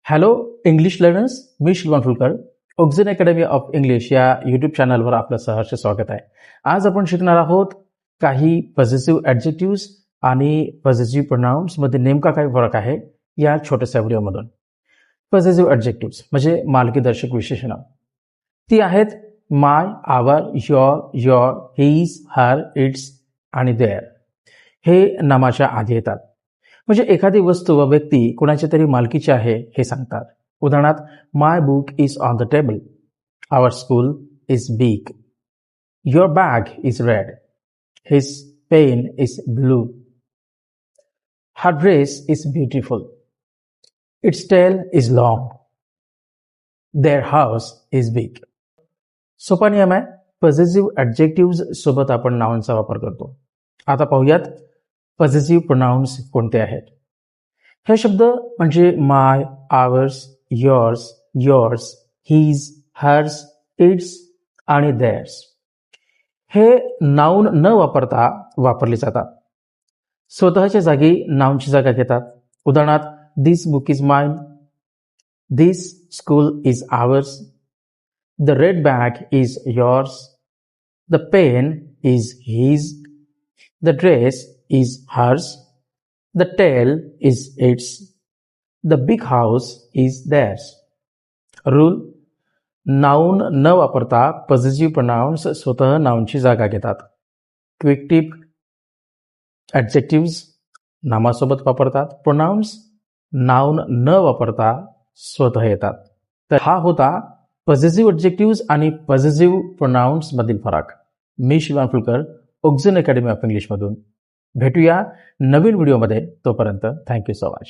Hello English learners, मी Shilvan Phulkar. Auxin academy of English या YouTube चॅनलवर आपलं सहर्ष स्वागत आहे. आज आपण शिकणार आहोत काही पॉझिटिव्ह ॲडजेक्टिव्ह्ज आणि पॉझिटिव्ह प्रोनाउन्स मध्ये नेमका काय फरक आहे या छोट्याशा व्हिडिओमधून. पॉझिटिव्ह ॲडजेक्टिव्ह्ज म्हणजे मालकीदर्शक विशेषणं. ती आहेत माय, आवर, योर, हिज, हर, इट्स आणि देअर. हे नामाच्या आधी येतात. म्हणजे एखादी वस्तू व व्यक्ती कोणाच्या तरी मालकीची आहे हे सांगतात. उदाहरणार्थ, my book is on the table, our school is big, your bag is red, his pen is blue, her dress is beautiful, its tail is long, their house is big. सोपा नियम आहे. पॉझिटिव्ह ॲडजेक्टिव्ह्ज सोबत आपण नाउनचा वापर करतो. आता पाहूयात positive pronounce कोणते आहेत. हे शब्द म्हणजे my, ours, yours, his, hers, its आणि देअर्स हे नाउन न वापरता वापरले जातात. स्वतःच्या जागी नाउनची जागा घेतात. उदाहरणार्थ, this book is mine, this school is ours, the red bag is yours, the pen is his, the dress is hers, the tail is its, the big house is theirs. Rule: noun न वापरता positive pronounce स्वतः नाउनची जागा घेतात. Quick tip: ॲडजेक्टिव्ह्ज नामासोबत वापरतात. Pronounce noun न वापरता स्वतः येतात. तर हा होता पॉझिटिव्ह ॲडजेक्टिव्ह्ज आणि पॉझिटिव्ह प्रोनाउन्स मधील फरक. मी Shilvan Phulkar, Auxin academy of English मधून. भेटूया नवीन व्हिडिओमध्ये. तोपर्यंत थँक्यू सो मच.